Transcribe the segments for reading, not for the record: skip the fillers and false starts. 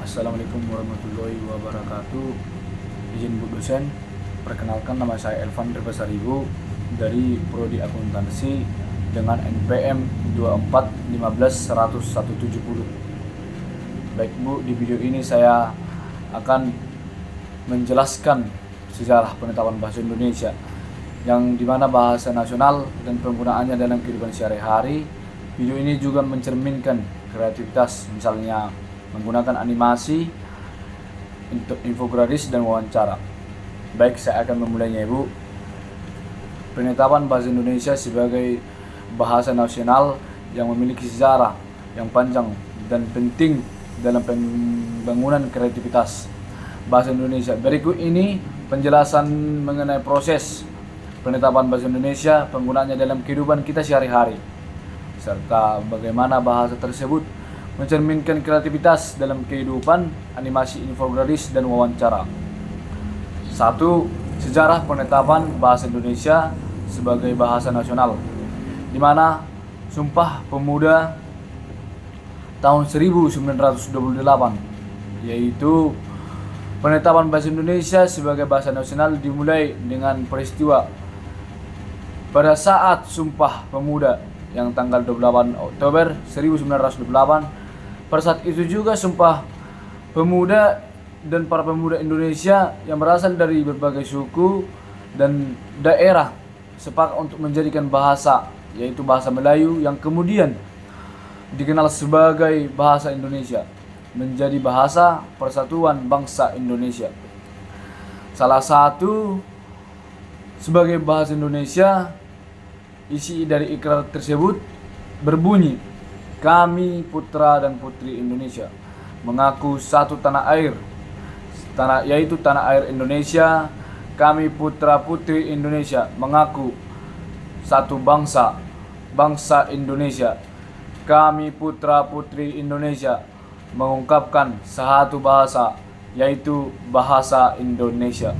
Assalamualaikum warahmatullahi wabarakatuh. Izin Bu dosen, perkenalkan nama saya Elvan Ribasaribu dari Prodi Akuntansi dengan NPM 2415170. Baik Bu, di video ini saya akan menjelaskan sejarah penetapan bahasa Indonesia yang dimana bahasa nasional dan penggunaannya dalam kehidupan sehari-hari. Video ini juga mencerminkan kreativitas, misalnya menggunakan animasi, infografis, dan wawancara. Baik, saya akan memulainya Ibu. Penetapan bahasa Indonesia sebagai bahasa nasional yang memiliki sejarah yang panjang dan penting dalam pembangunan kreativitas bahasa Indonesia. Berikut ini penjelasan mengenai proses penetapan bahasa Indonesia, penggunaannya dalam kehidupan kita sehari-hari, serta bagaimana bahasa tersebut mencerminkan kreativitas dalam kehidupan, animasi, infografis, dan wawancara. 1. Sejarah penetapan bahasa Indonesia sebagai bahasa nasional, di mana Sumpah Pemuda tahun 1928, yaitu penetapan bahasa Indonesia sebagai bahasa nasional dimulai dengan peristiwa pada saat Sumpah Pemuda yang tanggal 28 Oktober 1928. Pada saat itu juga Sumpah Pemuda dan para pemuda Indonesia yang berasal dari berbagai suku dan daerah sepakat untuk menjadikan bahasa, yaitu bahasa Melayu yang kemudian dikenal sebagai bahasa Indonesia, menjadi bahasa persatuan bangsa Indonesia. Salah satu sebagai bahasa Indonesia, isi dari ikrar tersebut berbunyi, kami putra dan putri Indonesia mengaku satu tanah air, yaitu tanah air Indonesia. Kami putra putri Indonesia mengaku satu bangsa, bangsa Indonesia. Kami putra putri Indonesia mengungkapkan satu bahasa, yaitu bahasa Indonesia.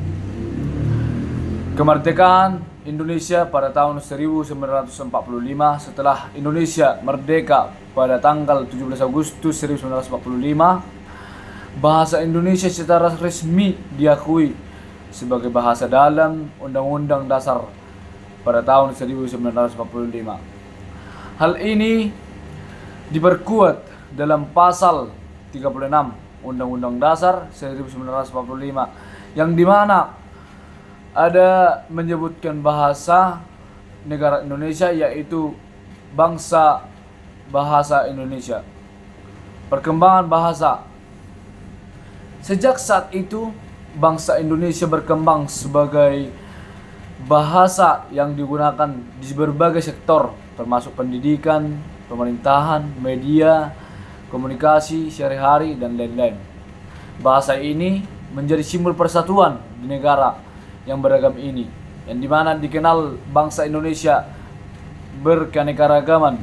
Kemerdekaan Indonesia pada tahun 1945. Setelah Indonesia merdeka pada tanggal 17 Agustus 1945, bahasa Indonesia secara resmi diakui sebagai bahasa dalam Undang-Undang Dasar pada tahun 1945. Hal ini diperkuat dalam pasal 36 Undang-Undang Dasar 1945, yang dimana ada menyebutkan bahasa negara Indonesia, yaitu bangsa bahasa Indonesia. Perkembangan bahasa. Sejak saat itu, bangsa Indonesia berkembang sebagai bahasa yang digunakan di berbagai sektor, termasuk pendidikan, pemerintahan, media, komunikasi sehari-hari, dan lain-lain. Bahasa ini menjadi simbol persatuan di negara yang beragam ini, yang dimana dikenal bangsa Indonesia berkeanekaragaman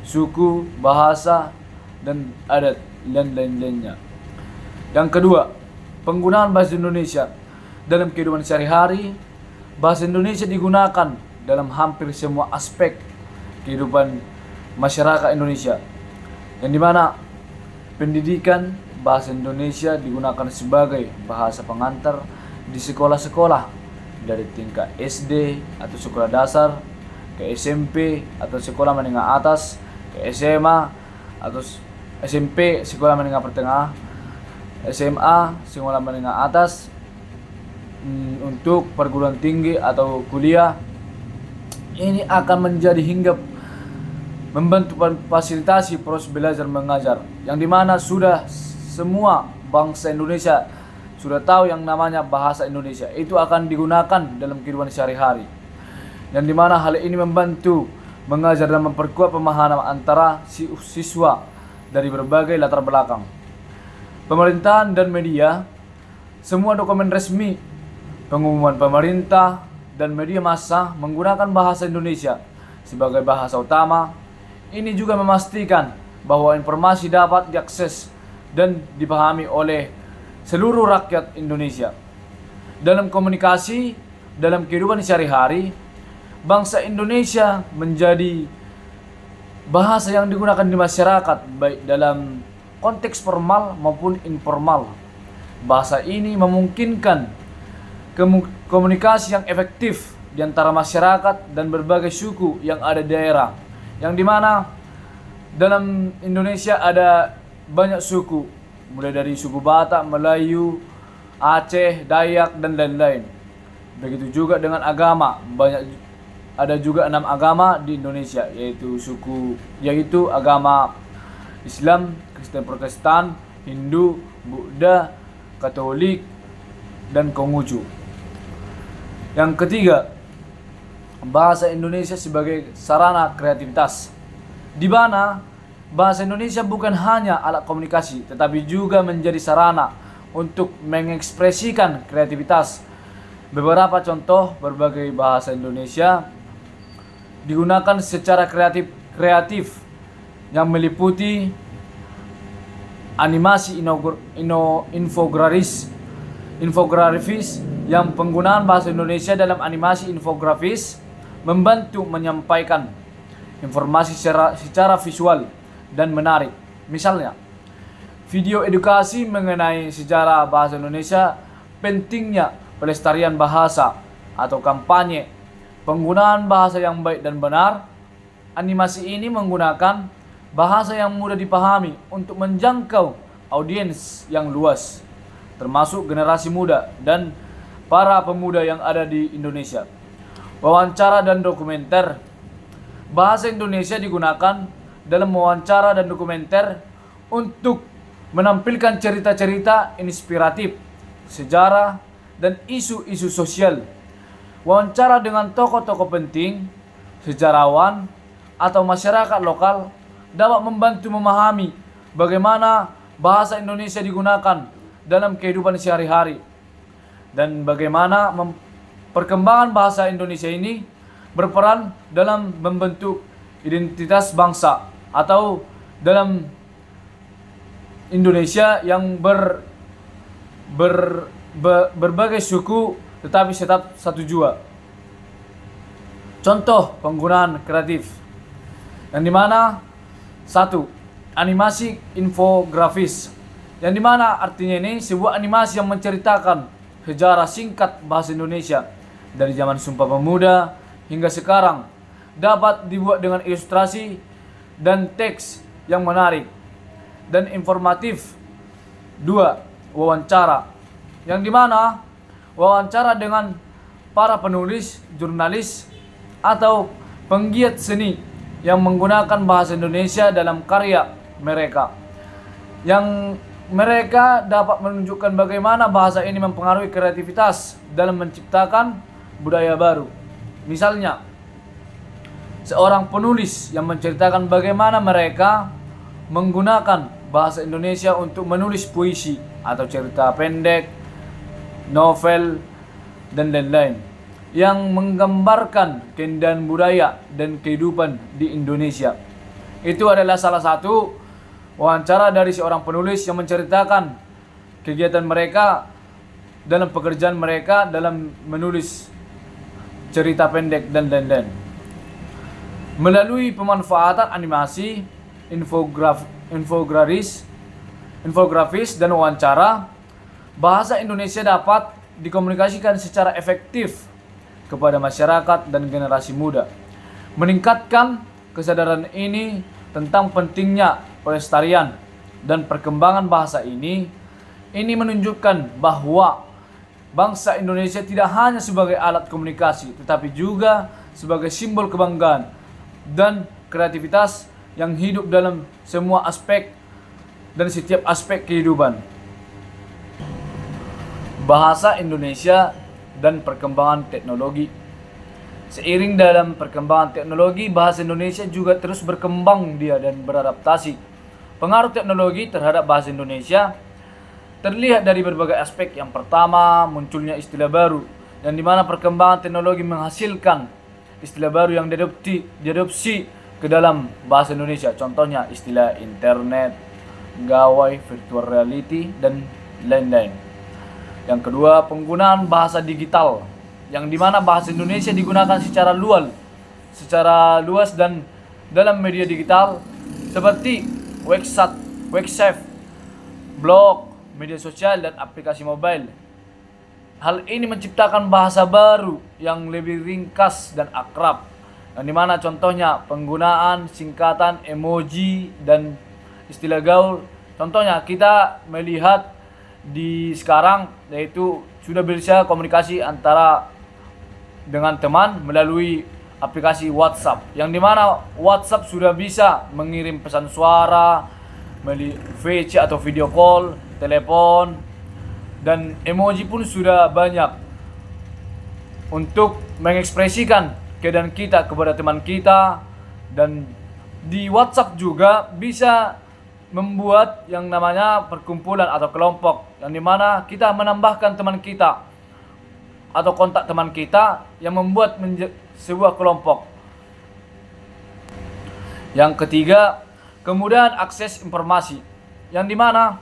suku, bahasa, dan adat, dan lain-lainnya. Yang kedua, penggunaan bahasa Indonesia dalam kehidupan sehari-hari. Bahasa Indonesia digunakan dalam hampir semua aspek kehidupan masyarakat Indonesia, yang dimana pendidikan, bahasa Indonesia digunakan sebagai bahasa pengantar di sekolah-sekolah dari tingkat SD atau sekolah dasar, ke SMP atau sekolah menengah atas, ke SMA atau SMP sekolah menengah pertengah, SMA sekolah menengah atas, untuk perguruan tinggi atau kuliah. Ini akan menjadi hingga membantu fasilitasi proses belajar mengajar, yang dimana sudah semua bangsa Indonesia sudah tahu yang namanya bahasa Indonesia itu akan digunakan dalam kehidupan sehari-hari, yang dimana hal ini membantu mengajar dan memperkuat pemahaman antara siswa dari berbagai latar belakang. Pemerintahan dan media. Semua dokumen resmi, pengumuman pemerintah, dan media massa menggunakan bahasa Indonesia sebagai bahasa utama. Ini juga memastikan bahwa informasi dapat diakses dan dipahami oleh seluruh rakyat Indonesia. Dalam komunikasi, dalam kehidupan sehari-hari, bangsa Indonesia menjadi bahasa yang digunakan di masyarakat, baik dalam konteks formal maupun informal. Bahasa ini memungkinkan komunikasi yang efektif di antara masyarakat dan berbagai suku yang ada di daerah, yang dimana dalam Indonesia ada banyak suku, mulai dari suku Batak, Melayu, Aceh, Dayak, dan lain-lain. Begitu juga dengan agama, ada juga 6 agama di Indonesia, yaitu agama Islam, Kristen Protestan, Hindu, Buddha, Katolik, dan Konghucu. Yang ketiga, bahasa Indonesia sebagai sarana kreativitas, di mana bahasa Indonesia bukan hanya alat komunikasi, tetapi juga menjadi sarana untuk mengekspresikan kreativitas. Beberapa contoh berbagai bahasa Indonesia digunakan secara kreatif yang meliputi animasi infografis, yang penggunaan bahasa Indonesia dalam animasi infografis membantu menyampaikan informasi secara visual dan menarik. Misalnya, video edukasi mengenai sejarah bahasa Indonesia, pentingnya pelestarian bahasa, atau kampanye penggunaan bahasa yang baik dan benar. Animasi ini menggunakan bahasa yang mudah dipahami untuk menjangkau audiens yang luas, termasuk generasi muda dan para pemuda yang ada di Indonesia. Wawancara dan dokumenter. Bahasa Indonesia digunakan dalam wawancara dan dokumenter untuk menampilkan cerita-cerita inspiratif, sejarah, dan isu-isu sosial. Wawancara dengan tokoh-tokoh penting, sejarawan, atau masyarakat lokal dapat membantu memahami bagaimana bahasa Indonesia digunakan dalam kehidupan sehari-hari, dan bagaimana perkembangan bahasa Indonesia ini berperan dalam membentuk identitas bangsa atau dalam Indonesia yang berbagai suku tetapi tetap satu jua. Contoh penggunaan kreatif, yang dimana 1. Animasi infografis, yang dimana artinya ini sebuah animasi yang menceritakan sejarah singkat bahasa Indonesia dari zaman Sumpah Pemuda hingga sekarang, dapat dibuat dengan ilustrasi dan teks yang menarik dan informatif. 2. Wawancara, yang dimana wawancara dengan para penulis, jurnalis, atau penggiat seni yang menggunakan bahasa Indonesia dalam karya mereka, yang mereka dapat menunjukkan bagaimana bahasa ini mempengaruhi kreativitas dalam menciptakan budaya baru. Misalnya, seorang penulis yang menceritakan bagaimana mereka menggunakan bahasa Indonesia untuk menulis puisi atau cerita pendek, novel, dan lain-lain, yang menggambarkan keindahan budaya dan kehidupan di Indonesia. Itu adalah salah satu wawancara dari seorang penulis yang menceritakan kegiatan mereka dalam pekerjaan mereka dalam menulis cerita pendek dan lain-lain. Melalui pemanfaatan animasi, infografis, dan wawancara, bahasa Indonesia dapat dikomunikasikan secara efektif kepada masyarakat dan generasi muda. Meningkatkan kesadaran ini tentang pentingnya pelestarian dan perkembangan bahasa ini menunjukkan bahwa bangsa Indonesia tidak hanya sebagai alat komunikasi, tetapi juga sebagai simbol kebanggaan dan kreativitas yang hidup dalam semua aspek dan setiap aspek kehidupan. Bahasa Indonesia dan perkembangan teknologi. Seiring dalam perkembangan teknologi, bahasa Indonesia juga terus berkembang dan beradaptasi. Pengaruh teknologi terhadap bahasa Indonesia terlihat dari berbagai aspek. Yang pertama, munculnya istilah baru, yang dimana perkembangan teknologi menghasilkan istilah baru yang diadopsi ke dalam bahasa Indonesia. Contohnya istilah internet, gawai, virtual reality, dan lain-lain. Yang kedua, penggunaan bahasa digital, yang dimana bahasa Indonesia digunakan secara luas dan dalam media digital seperti website, blog, media sosial, dan aplikasi mobile. Hal ini menciptakan bahasa baru yang lebih ringkas dan akrab, yang dimana contohnya penggunaan singkatan, emoji, dan istilah gaul. Contohnya kita melihat di sekarang yaitu sudah bisa komunikasi antara dengan teman melalui aplikasi WhatsApp, yang dimana WhatsApp sudah bisa mengirim pesan suara, VC atau video call, telepon, dan emoji pun sudah banyak untuk mengekspresikan keadaan kita kepada teman kita. Dan di WhatsApp juga bisa membuat yang namanya perkumpulan atau kelompok, yang dimana kita menambahkan teman kita atau kontak teman kita yang membuat sebuah kelompok. Yang ketiga, kemudahan akses informasi, yang dimana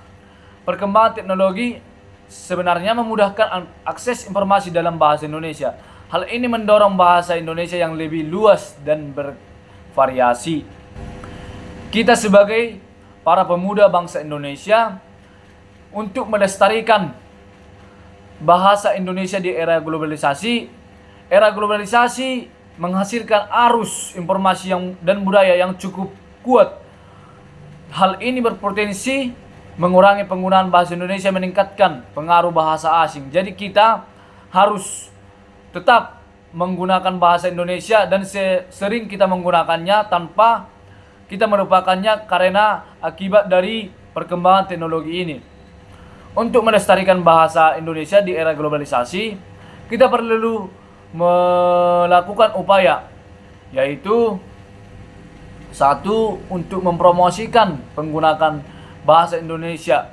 perkembangan teknologi sebenarnya memudahkan akses informasi dalam bahasa Indonesia. Hal ini mendorong bahasa Indonesia yang lebih luas dan bervariasi. Kita sebagai para pemuda bangsa Indonesia untuk melestarikan bahasa Indonesia di era globalisasi. Era globalisasi menghasilkan arus informasi dan budaya yang cukup kuat. Hal ini berpotensi mengurangi penggunaan bahasa Indonesia, meningkatkan pengaruh bahasa asing. Jadi kita harus tetap menggunakan bahasa Indonesia, dan sering kita menggunakannya tanpa kita melupakannya karena akibat dari perkembangan teknologi ini. Untuk melestarikan bahasa Indonesia di era globalisasi, kita perlu melakukan upaya, yaitu satu, untuk mempromosikan penggunaan bahasa Indonesia,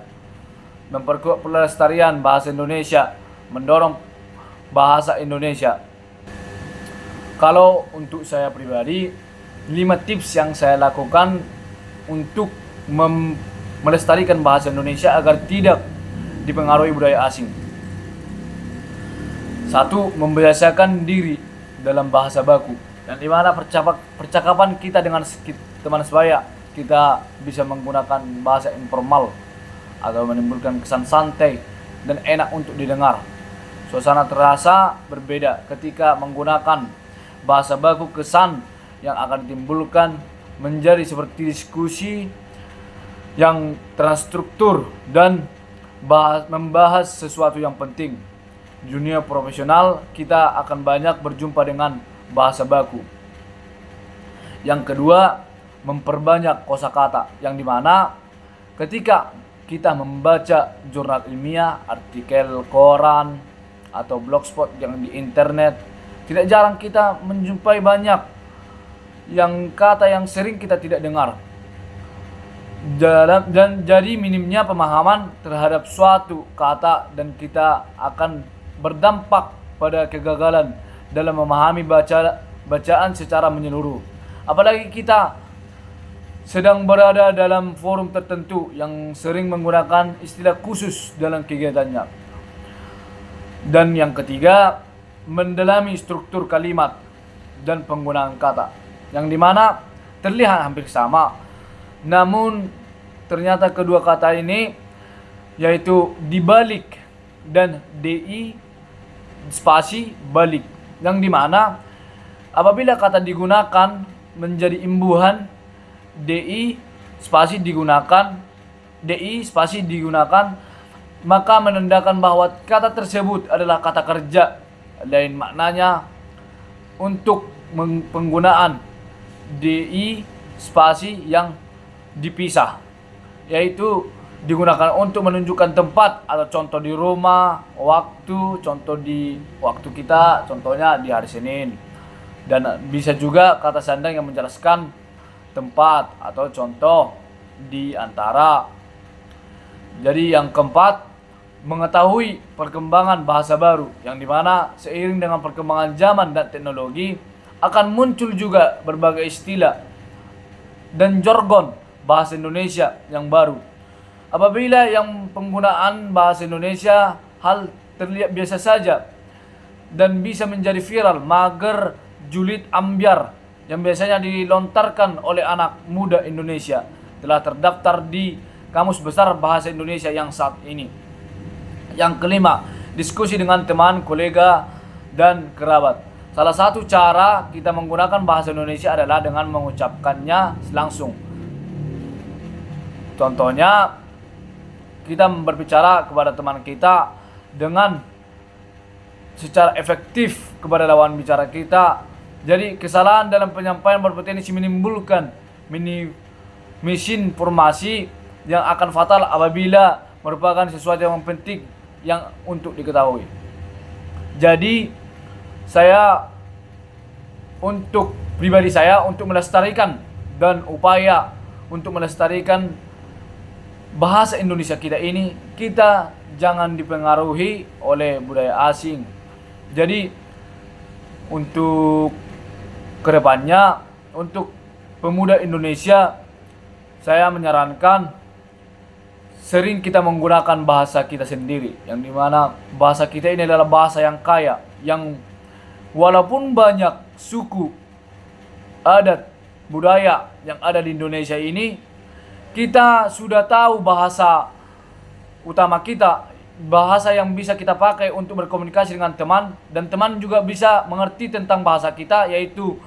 memperkuat pelestarian bahasa Indonesia, mendorong bahasa Indonesia. Kalau untuk saya pribadi, 5 tips yang saya lakukan untuk melestarikan bahasa Indonesia agar tidak dipengaruhi budaya asing. 1. Membiasakan diri dalam bahasa baku, yang dimana percakapan kita dengan teman sebaya kita bisa menggunakan bahasa informal atau menimbulkan kesan santai dan enak untuk didengar. Suasana terasa berbeda ketika menggunakan bahasa baku. Kesan yang akan ditimbulkan menjadi seperti diskusi yang terstruktur dan membahas sesuatu yang penting. Di dunia profesional kita akan banyak berjumpa dengan bahasa baku. Yang kedua, memperbanyak kosakata, yang dimana ketika kita membaca jurnal ilmiah, artikel koran, atau blogspot yang di internet, tidak jarang kita menjumpai banyak yang kata yang sering kita tidak dengar. Dan jadi minimnya pemahaman terhadap suatu kata, dan kita akan berdampak pada kegagalan dalam memahami bacaan secara menyeluruh. Apalagi kita sedang berada dalam forum tertentu yang sering menggunakan istilah khusus dalam kegiatannya. Dan yang ketiga, mendalami struktur kalimat dan penggunaan kata, yang dimana terlihat hampir sama, namun ternyata kedua kata ini, yaitu dibalik dan di spasi balik, yang dimana apabila kata digunakan menjadi imbuhan, di spasi digunakan, maka menandakan bahwa kata tersebut adalah kata kerja. Lain maknanya untuk penggunaan di spasi yang dipisah, yaitu digunakan untuk menunjukkan tempat atau contoh di rumah, waktu, contoh di waktu kita, contohnya di hari Senin. Dan bisa juga kata sandang yang menjelaskan tempat atau contoh di antara. Jadi yang keempat, mengetahui perkembangan bahasa baru, yang dimana seiring dengan perkembangan zaman dan teknologi akan muncul juga berbagai istilah dan jargon bahasa Indonesia yang baru. Apabila yang penggunaan bahasa Indonesia hal terlihat biasa saja dan bisa menjadi viral, mager, julid, ambyar yang biasanya dilontarkan oleh anak muda Indonesia telah terdaftar di Kamus Besar Bahasa Indonesia yang saat ini. Yang kelima, diskusi dengan teman, kolega, dan kerabat. Salah satu cara kita menggunakan bahasa Indonesia adalah dengan mengucapkannya langsung. Contohnya, kita berbicara kepada teman kita dengan secara efektif kepada lawan bicara kita. Jadi kesalahan dalam penyampaian berpotensi menimbulkan misinformasi yang akan fatal apabila merupakan sesuatu yang penting yang untuk diketahui. Jadi untuk pribadi saya untuk melestarikan dan upaya untuk melestarikan bahasa Indonesia kita ini, kita jangan dipengaruhi oleh budaya asing. Jadi untuk kedepannya, untuk pemuda Indonesia, saya menyarankan sering kita menggunakan bahasa kita sendiri, yang dimana bahasa kita ini adalah bahasa yang kaya, yang walaupun banyak suku, adat, budaya yang ada di Indonesia ini, kita sudah tahu bahasa utama kita, bahasa yang bisa kita pakai untuk berkomunikasi dengan teman, dan teman juga bisa mengerti tentang bahasa kita, yaitu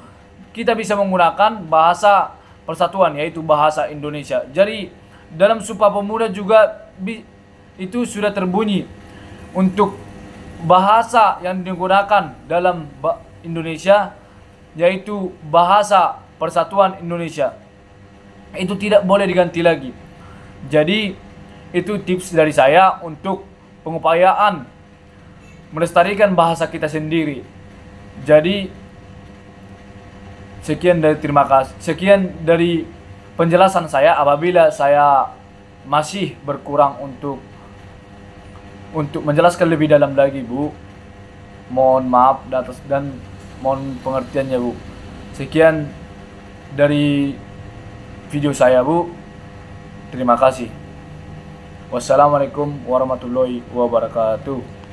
kita bisa menggunakan bahasa persatuan, yaitu bahasa Indonesia. Jadi dalam Sumpah Pemuda juga itu sudah terbunyi untuk bahasa yang digunakan dalam Indonesia, yaitu bahasa persatuan Indonesia. Itu tidak boleh diganti lagi. Jadi itu tips dari saya untuk pengupayaan melestarikan bahasa kita sendiri. Jadi sekian dari penjelasan saya. Apabila saya masih berkurang untuk menjelaskan lebih dalam lagi, Bu, mohon maaf dan mohon pengertiannya, Bu. Sekian dari video saya, Bu. Terima kasih. Wassalamualaikum warahmatullahi wabarakatuh.